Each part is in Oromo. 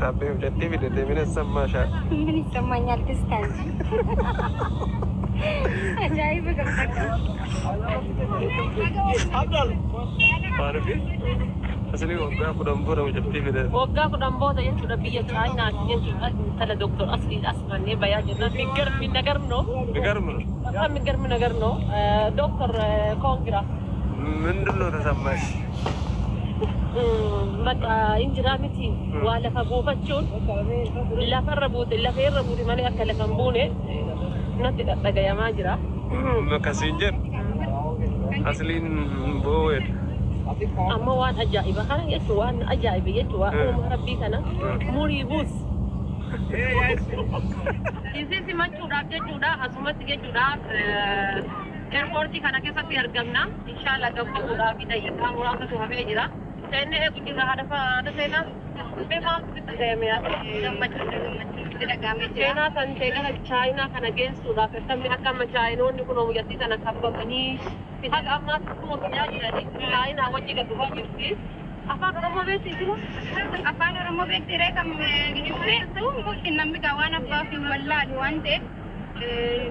أبي وجدتي بدي من السما شاء من السما يالتستان أجايب قبلك أفضل عارفين أصلي وقع كدامبورا وجدتي بدي وقع كدامبورا ينتو ربيع تاينا ينتو تلا دكتور أصلي أسمع نبيا جدا من نجرنو من نجرنو دكتور كونغرا من دلو تسمعش متى إنجرامتي ولا فبوفتشون لا فربوت لا فربوت مالي أكل كمبونة نتي تجايا ماجرا مكاسينجر أصلين بوير أما وان أجائب خلاص يسوان أجائب يسوا أم ربي كنا مريبوس إنسي ما جودا أسمع تيجي جودا airporti kana keessatti argamna inshallah gabbu guddaa fi dayyaqaa muraasa tu hafee jira seenee eegu jira hada seenaa beemaa bitti deemee seenaa kan ta'e gara chaayinaa kana geessuudhaaf akkamni akkama chaayinoonni kun oomishatti sana kabbamanii haga ammaatti kun oomishyaa jiranii chaayinaa wajji gad dhufaa jirti afaan oromoo beekti jiru afaan oromoo beekti ree kam beektu namni waan abbaa fi wallaali waan ta'eef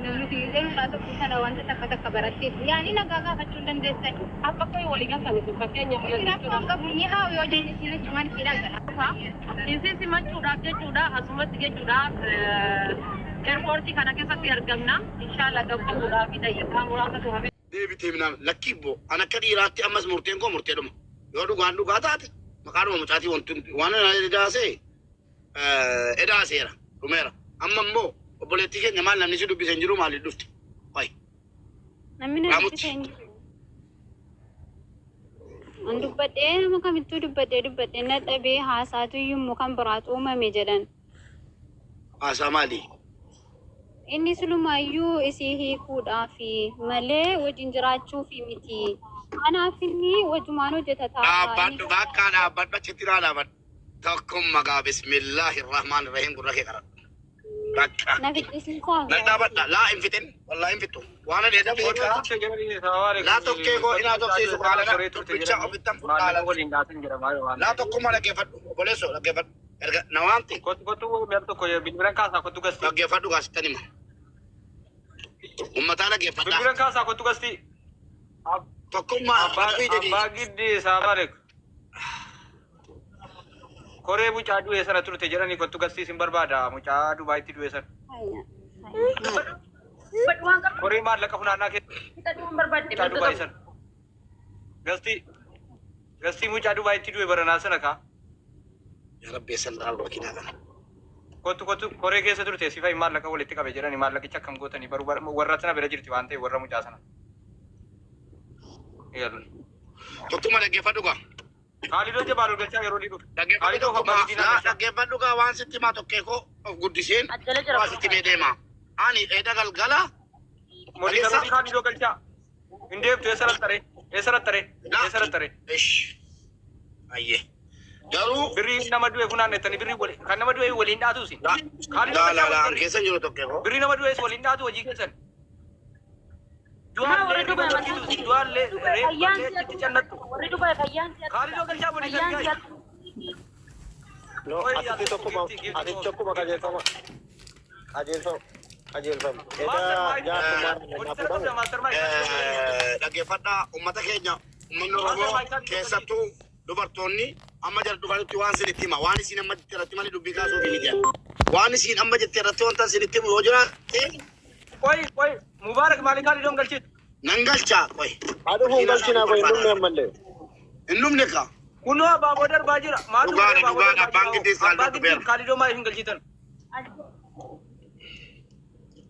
namni fiigee muraasa sana wanta takka baratteef yaani nagaa gaafachuu dandeessan akka koyi walii galtan fakkeenyaaf ni haa yoo jenne sina cumaan fiidhaa isin simachuudhaaf jechuudha asumatti jechuudhaaf airportii kana keessatti argamna inshallah gabbuudhaa fi dayyaqaa muraasatu hafe deebitee minaan lakkibbo ana akka dhiiraatti ammas murteen koo murteedhuma yoo dhugaa taate maqaadhuma mucaatii waan edaasee edaaseera dhumeera amma immoo obboleettii keenya maal namni si dubbise hin jiru maaliif dhufte wayi namni dubbise hin jiru an dubbadhee nama kamittuu dubbadhee na dhabee haasaatu iyyuu kan biraatu uumame jedhan haasaa maali inni silumaayyuu isii hiikuudhaafi malee wajjin jiraachuufi miti kanaaf inni wajjumaan hojjetataa dhaabbadhu bakka dhaabbadhu achitti dhaabbadhu tokkum maqaa bismillahirrahmanirrahiim gurra kee qara bakka nadhaabadha laa hin fitin wallaa hin fittu waan adeeda beekaa laa tokkee koo inaa tobsiisu qaalana dubbicha ofittan fudhaala laa tokkuma dhaggeeffadhu obboleessoo dhaggeeffadhu erga na waamti dhaggeeffadhu gaasittan hima ummataa dhaggeeffadhaa bilbilan kaasaa kottu gasti tokkummaa abbaa giddii saabareek koree mucaa du'ee sana turte jedhanii kottu gastii sin barbaada mucaa Dubaayitti du'ee sana koree maallaqa funaannaa mucaa Dubaayii sana gastii mucaa Dubaayitti du'e baranaa sana kaa yaa rabbi eessan dhaal wakiidhaa kana kottu koree keessa turte sifa maallaqa walitti qabe jedhanii maallaqicha akkam gootanii baruu warra sana bira jirti waan ta'e warra mucaa sana tokkuma dhaggeeffadhu gaa Khalidoo jabaaluu galchaa yeroo ni dhufu. Dhaggeeffadhu gaa waan sitti maa tokkee koo of guddiseen waan sitti mee deema. Ani eeda galgala. Modiisaroonni Khalidoo galchaa. Hin deemtu eessa rattare. Ayyee. Garuu birrii nama du'e funaannettanii birrii kan nama du'e waliin dhaatuusi. Laa keessa jiru tokkee koo. Birrii nama du'e waliin dhaatu hojii keessan. Du'aallee dhuma makiituusi du'aallee reeffalee itti cannattu. Khalidoo galchaa modiisarii. Ati tokkuma qajeelfama. Dhaggeeffadhaa uummata keenya uummanni Oromoo keessattuu dubartoonni amma jala dhufanitti waan sinitti hima waan isin amma jettee irratti malee dubbii kaasuu fi miti waan isin amma jettee irratti wanta sinitti himu yoo jiraate qoy Mubaarak maaliin Khalidoon galchitu nan galchaa qoy aduun galchinaa qoy hin dhumne ammallee hin dhumne kaa kunoo abaaboo darbaa jira maatu dhugaadha abbaan giddii isaan dubbeera Khalidoo maaliif hin galchitan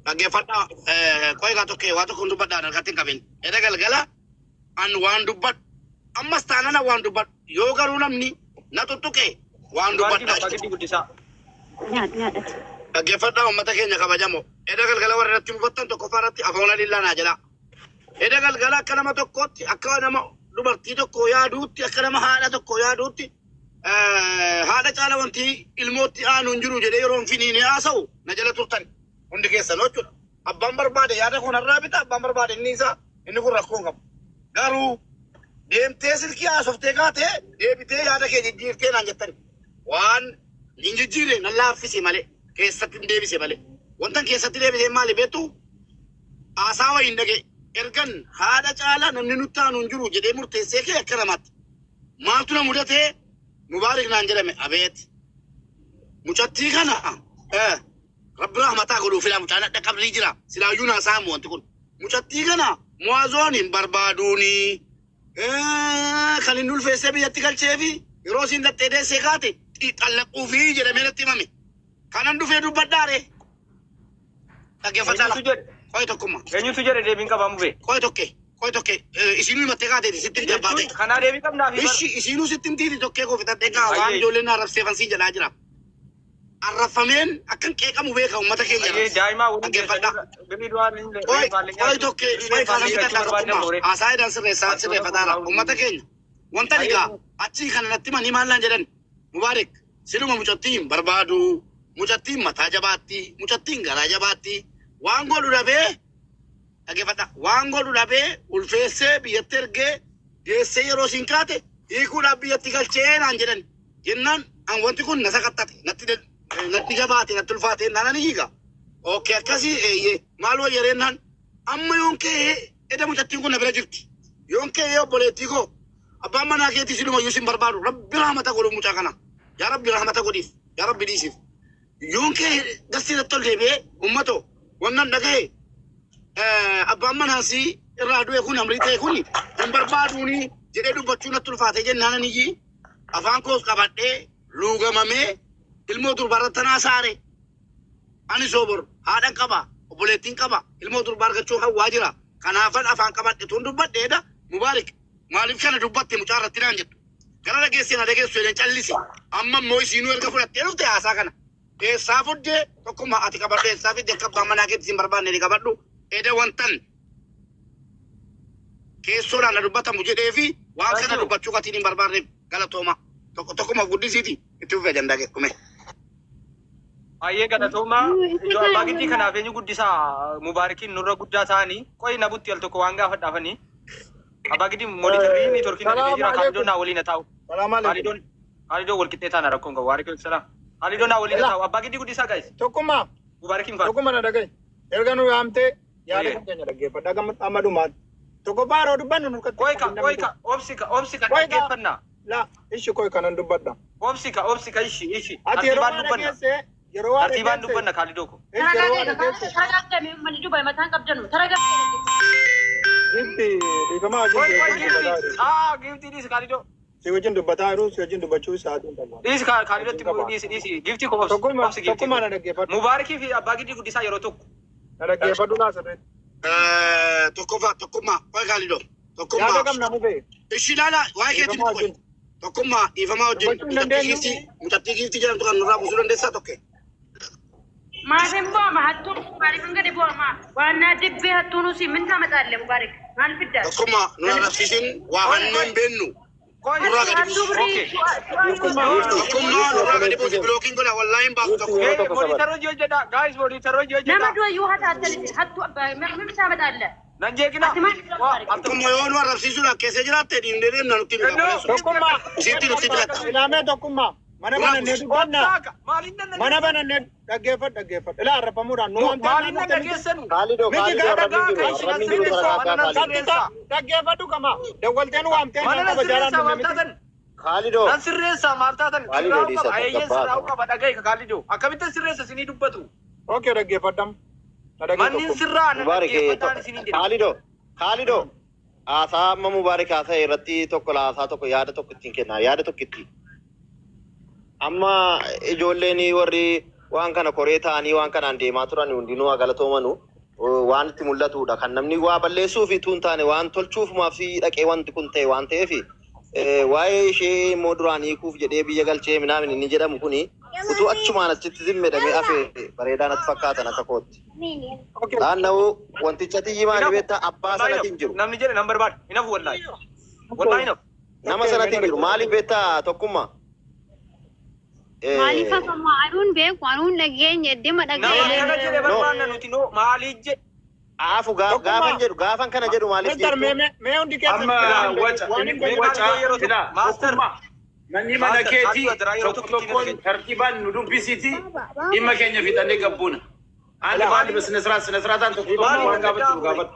dhaggeeffadhaa qoy gaa tokkee waa tokko dubbadhaa harkatti hin qabin edda galgala an waan dubbadhu ammas taanana waan dubbadhu yoo garuu namni na tuttuqe waan dubbadhaa dhaggeeffadhaa uummata keenya kabajamoo edda galgala warra irratti mufattan tokkoffaa irratti afoona lillaa naa jedhaa edda galgala akka nama tokkootti akka nama dubartii tokko yaaduutti akka nama haadha tokko yaaduutti haadha caala wanti ilmootti aanu hin jiru jedhee yeroo hin finiine haasa'u na jala turtan hundi keessan jechuudha abbaan barbaade yaada kun har'aa bita abbaan barbaade inni isaa inni kun rakkoo qabu garuu deemtee silkii haasoftee kaatee deebitee yaada kee jijjiirtee naan jettani waan Ninjijjiire nan laaffise malee keessatti hin deebise malee. Wantan keessatti deebise maali beektu? Haasaa wayiin dhage ergan haadha caalaa namni nutti aanu hin jiru jedhee murteessee kee akka namaatti. Maaltu na mudatee Mubaarik naan jedhame abeet. Mucattii kana Rabbi rahmataa godhuu filaa mucaan adda qabrii jira. Silaayyuu naa saamu wanti kun. Mucattii kana muwaazoon hin barbaaduuni. Kan hin ulfeessee biyyatti galcheefi yeroo isin dhattee deessee kaate xallaqquufi jedhamee natti himame. Kanan dhufee dubbadhaare. Dhaggeeffataa la. Qoy tokkumma. Eenyutu jedhe deebiin qabamu bee? Qoy tokke isinuu himattee kaateeti sittin jabbaate. Kanaa deebii qabnaafi. Ishi isinuu sittin tiiti tokkee koo fitattee kaa waan ijoolleen arrabseefansii jalaa jira. Arrafameen akkan qeeqamu beeka uummata keenya. Daa'imaa Qoy tokkee kanan fitadhaa tokkummaa. Haasaayidhaan sirreeffataara uummata keenya. Wanta dhigaa achii kana natti manii maallaan jedhan Mubaarik siluma mucattiin barbaadu mucattiin mataa jabaatti mucattiin garaa jabaatti waan godhu dhabee dhaggeeffadha waan godhu dhabee ulfeessee biyyatti ergee geessee yeroo siin kaate hiikuudhaaf biyyatti galchee naan jedhan jennaan an wanti kun na sakattate natti jabaate natti ulfaate naan hiika ookee akkasii eeyyee maal wayyareennaan amma yoonkee eda mucattiin kun na bira jirti yoonkee obboleettii koo abbaan manaa keetii siluma yuusin barbaadu Rabbi rahmata godhu mucaa kana yaa Rabbi rahmata godhiif yaa Rabbi dhiisiif yoonkee gastii irratti ol deebi'ee ummato wannan dhagahe abbaan manaasii irraa du'e kun amrii ta'e kun hin barbaaduuni jedhee dubbachuu natti ulfaate jennaan iyyi afaan koos qabadhee luugamamee ilmoo durbaarratti tanaa saare ani soobor haadhan qaba obboleettiin qaba ilmoo durbaa argachuu hawwaa jira kanaafan afaan qabadhe tun dubbadheedha Mubaarik maaliif kana dubbatte mucaa irratti naan jettu gara dhageessee na dhageessu jedhan callisi amma immoo isinuu erga fudhattee dhufte haasaa kana eessaa fuddee tokkummaa ati qabadhu eessaa fidde akka abbaan manaa keetti sin barbaanne ni qabadhu eda wantan keessoodhaan na dubbatamu jedhee fi waan kana dubbachuu gatiin hin barbaanneef galatooma tokkummaa guddisiiti itti fufee dandaage dhume. Ayyee galatoomaa iddoo abbaa giddii kanaaf eenyu guddisaa Mubaarikiin nurra guddaa ta'anii qo'i na butti al tokko waan gaafadhaafanii abbaa giddii moonitarrii ni torkiin jira kaalidoon naa waliin taa'u. Kaalidoon wal qixxee taana rakkoon qabu waarikoo salaam. Kaalidoon naa waliin taa'u abbaa giddii guddisaa gaayis. Tokkummaa. Mubaarikiin fa'a. Tokkummaa na dhagaye. Erga nu yaamtee yaada keenya dhaggeeffadhaa amma dhumaatti. Tokko baaroo dubbannu nu qaqqabu. Qoyka obsika dhaggeeffannaa. La ishi qoyka nan dubbadha. Obsika ishi. Ati yeroo waan dhageesse yeroo waan tartiibaan dubbanna kaalidoo ko. Giftii kaalidoo. Si wajjin dubbataa jiru si wajjin dubbachuu isaatiin ta'u. Dhiisi kaalidootti giftii ko obsi. Tokkummaa na dhaggeeffadhu. Mubaarikii fi abbaa giddii guddisaa yeroo tokko. Na dhaggeeffadhu naa sirriitti. Tokkummaa qoy kaalidoo. Yaada Tokkummaa. gamna mubee. Ishi laala waa keetti qoy. Tokkummaa dhiifamaa wajjin mucattii giftii jedhamtu kan nurraa buusuu dandeessaa tokke. Maatiin booma hattuun Mubaarikin gadi booma waan naa dibbee hattuun usii min tamataalle Mubaarik maal fiddaa? Tokkummaa nuna nafsisin waa hanneen beennu. Nurraa gadi buusu. Tokkummaa nurraa gadi buusu bilookiin godha wallaahi hin baasu tokko. Moonitaroo jiyo jedha gaayis moonitaroo jiyo jedha. Nama du'ayyuu hataattalitti hattuu min tamataalle. Nan jeeqina. Tokkummaa yoo nu arrabsiisuudhaaf keessa jiraatte dhiibnee deemna nutti hin qabu. Tokkummaa. Isiitti nutti filata. Ilaamee tokkummaa. Mana banannee dubbannaa. Mana banannee dhaggeeffadhu. Ilaa arrafamuudhaan nu Maaliin na dhageessanu? Dhaggeeffadhu qaba. Dawwalteen waamtee Mana nama sirreessaa jaaraan maal taatan? Kaalidoo. Nan sirreessaa maal taatan? Sirraa'u qaba. Ayyee sirraa'u qaba dhagaye ka kaalidoo. Akkamitti sirreessa isinii dubbatu? Okay dhaggeeffadham. Manni sirraa na dhaggeeffataan isinii jedhu. Kaalidoo. Haasaa amma Mubaarik haasaa irratti tokko haasaa tokko yaada tokko ittiin kenna yaada tokko ittiin. Amma ijoolleen warri waan kana koree ta'anii waan kanaan deemaa turan hundinuu galatoomanu waan itti mul'atudha. Kan namni waa balleessuuf ituu hin taane waan tolchuuf maafii dhaqee wanti kun ta'e waan ta'eef waa'ee ishee immoo duraan hiikuuf jedhee biyya galchee minaamin inni jedhamu kuni utuu achumaan achitti zimmedhamee hafe bareedaa natti fakkaatan akka kootti. Naanna'uu wanticha xiyyi maali beektaa abbaa sanatiin jiru. Namni jedhe nan barbaadu. Hin hafu wallaahi. Wallaahi hin hafu. Nama sanatiin jiru maaliif beektaa tokkummaa? Maaliif afammaa aduun beeku aduun dhageenya dhimma Nama kana dhageenya. jedhe barbaadna nuti noo maaliif jedhe. Aafu gaafan kana jedhu maaliif Mister jettu? mee hundi keessa Maaster. Manni mana keetii tokkoon tartiibaan nu dubbisiiti dhimma keenya fixannee qabbuuna. Ani maali siraataan tokko waan gaafachuu gaafadhu.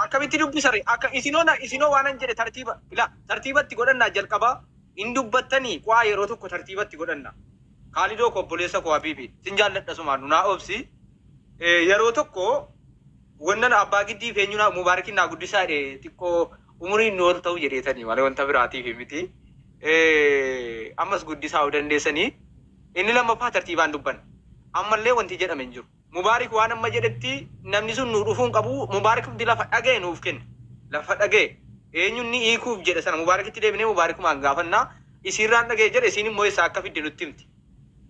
Akkamitti dubbisare akka isinoo waanan jedhe tartiibatti godhannaa jalqabaa hin dubbattanii waa yeroo tokko tartiibatti godhanna. Kaalidoo obboleessa koo Habiibi sin jaalladha sumaan naa obsi yeroo tokko wannan abbaa giddii feenyuna mubaarakin naa guddisaa xiqqoo umuriin nu ol ta'u jedheetanii malee wanta biraatiif miti. Ammas guddisaa dandeessanii inni lammaffaa tartiibaan dubban ammallee wanti jedhame hin jiru. Mubaarik waan amma jedhetti namni sun nu dhufuun qabu Mubaarik lafa dhagee nuuf kenna lafa dhagee eenyuun ni hiikuuf jedhe sana Mubaarikitti deebinee Mubaarikumaan gaafannaa isiirraan dhagee jedhe isiin immoo isaa akka fidde nutti himti.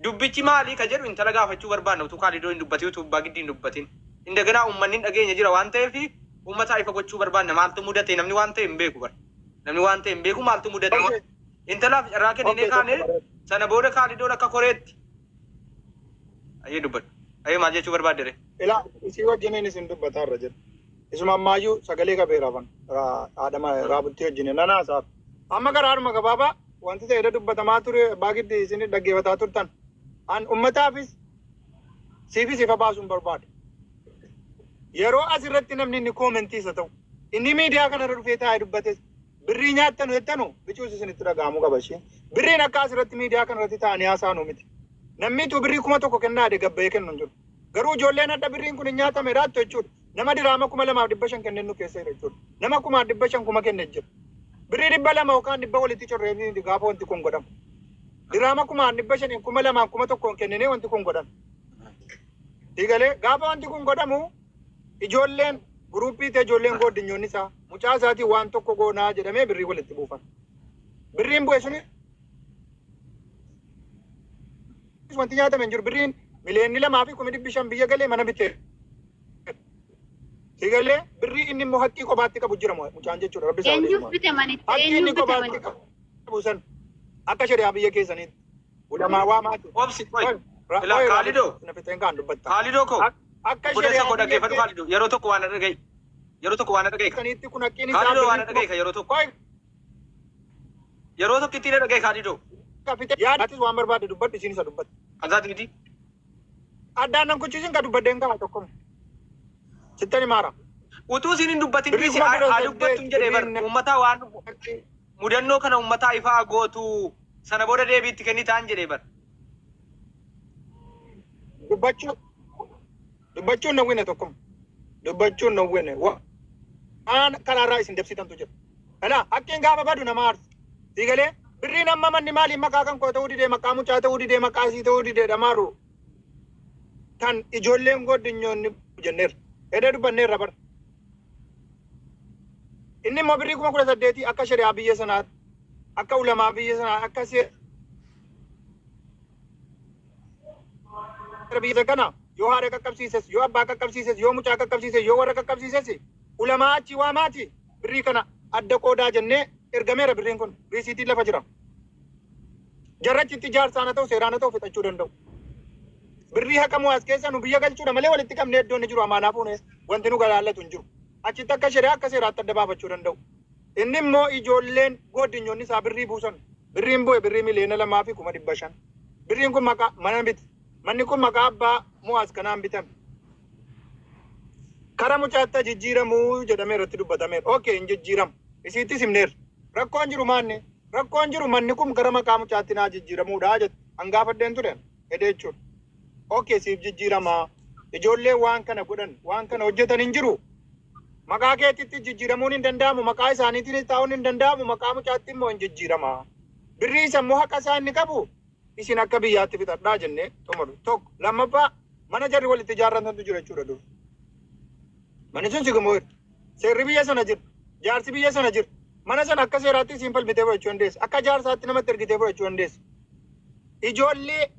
Dubbichi maalii ka jedhu intala gaafachuu barbaanna utuu Kaalidoo hin dubbatin utuu abbaa giddii hin dubbatin. Indaganaa uummanni dhageenya jira waan ta'eef uummataa ifa gochuu barbaanna maaltu mudate namni waan ta'e hin beeku bara. Namni waan ta'e hin beeku maaltu mudate. Intalaaf irraa kennine kaane sana booda Kaalidoon akka koreetti. Ayyee dubbadhu. Ayyee maal jechuu barbaadde? Ilaa isii wajjiniin isin dubbataa irra jira. Isuma ammayyuu sagalee qabeeraafan haadhama raabultii wajjiniin nan haasaaf. Amma garaadhuma gabaabaa wanti ta'e dubbatamaa ture abbaa giddii isin dhaggeeffataa turtan. An ummataafis siifis ifa baasuun barbaada. Yeroo asirratti namni inni koomentii isa ta'u inni miidiyaa kanarra dhufee taa'ee dubbates birrii nyaattanu jettanu bichuus isinitti dhaga'amuu qaba isheen. Birriin akka asirratti miidiyaa kanarratti taa'anii haasaanu miti. Namni tu birrii 1,000 kennaa gabbayee kennu hin jiru. Garuu ijoolleen adda birriin kun hin nyaatame raattu jechuudha. Nama diraama 2,500 kennu keessa jira jechuudha. Nama 500,000 kenne jira. Birrii 200 yookaan 100 walitti correeffii gaafa wanti kun godhamu. Diraama 500,000 2,000 1,000 kennine wanti kun godhamu. Digalee gaafa wanti kun godhamu ijoolleen guruupii ta'e ijoolleen gooddinyoonni isaa mucaa isaatii waan tokko goonaa jedhamee birrii walitti buufan. Birriin bu'e suni wanti nyaatame hin jiru birriin miliyoonni 2,500 biyya galee mana bitee. Digalee birrii inni immoo haqqii kophaatti qabu jira mucaan jechuudha rabbi isaa waliin. Haqqii inni kophaatti qabu san akka shari'aa biyya keessaniitti ulamaa waa maati. Obsi Kaalidoo koo akka shari'aa koo dhaggeeffadhu Kaalidoo yeroo tokko waan dhagaye yeroo tokko waan dhagaye kaniitti kun haqqiin Kaalidoo waan dhagaye yeroo tokko ittiin dhagaye Kaalidoo. Yaadatis waan barbaade dubbadhu isiin isa dubbadhu. Azaati gidi. Addaan nan kuchisiin ka dubbadeen qaba tokko. Sittani maara. Utuu isiin hin dubbatin bisi haa dubbattu jedhee bar uummataa waan mudannoo kana uummataa ifaa gootu sana booda deebiitti kenni ta'an jedhee bar. Dubbachuun na wine tokko. Dubbachuun na wine. Waan karaarraa isin dabsitantu jira. Kana hakkiin gaafa badu nama aarsa. Digalee birriin amma manni maaliin maqaa kan koo ta'uu didee maqaa mucaa ta'uu didee maqaa isii ta'uu didee dhamaaru kan ijoolleen gooddinyoonni jenneerra. Edee dubbanneerra bara. Inni immoo birrii 18,000 akka shari'aa biyya sanaatti akka ulamaa biyya sanaa akka biyya kana yoo haadha qaqqabsiises yoo abbaa qaqqabsiises yoo mucaa qaqqabsiises yoo warra qaqqabsiises ulamaa achi waa maati birrii kana adda qoodaa jennee ergameera birriin kun riisiitii lafa jira. Jarrachitti ijaarsaan haa ta'u seeraan haa ta'u fixachuu danda'u. Birrii haqamuu as keessa nu biyya galchuudha malee walitti qabnee iddoon jiru amaanaa fuunes wanti nu galaallatu hin jiru. Achitti akka shari'aa akka seeraatti adda baafachuu danda'u. Inni immoo ijoolleen gooddinyoonni isaa birrii buusan. Birriin bu'e birrii miliyoona 2,500. Birriin kun maqaa mana biti. Manni kun maqaa abbaa mu'aas kanaan bitame. Kara mucaatti jijjiiramuu jedhamee irratti dubbatameera. Okey hin jijjiiramu. Isiitti simneerra. Rakkoon jiru maanni? Rakkoon jiru manni kun gara maqaa mucaatti naa jijjiiramuudha jedhu. Hangaafadheen ture. Edee jechuudha. Okey siif jijjiiramaa. Ijoolleen waan kana godhan waan kana hojjetan hin jiru. Maqaa keetitti jijjiiramuun hin danda'amu. Maqaa isaaniitiin taa'uun hin danda'amu. Maqaa mucaatti immoo hin jijjiiramaa. Birrii isa immoo haqa isaa inni qabu. Isin akka biyyaatti fixadhaa jennee xumuru. Tokko lammaffaa mana jarri walitti ijaarratantu jira jechuudha dur. Manni sun sigamoo seerri biyya sana jira. Jaarsi biyya sana jira. Mana sana akka seeraatti isin falmitee fudhachuu dandeessa. Akka jaarsaatti namatti ergitee fudhachuu dandeessa. Ijoollee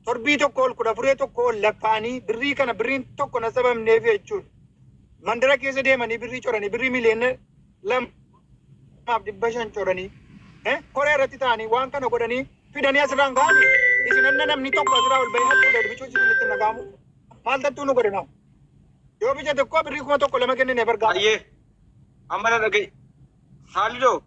torbii tokko ol 14 tokko ol laffaanii birrii kana birriin tokko na sababneef jechuudha. Mandara keessa deemanii birrii coranii birrii miliyoona 2,500 coranii koree irratti ta'anii waan kana godhanii fidanii asirraan gaanii isin anna namni tokko asirraa ol bahee hattuu dha bichuu isin itti nagaamu maal tattuu nu godhe naa yoo biyya tokko birrii 1,000 lama kennine bargaa. Ayyee amma na dhaga'i. Kaalidoo.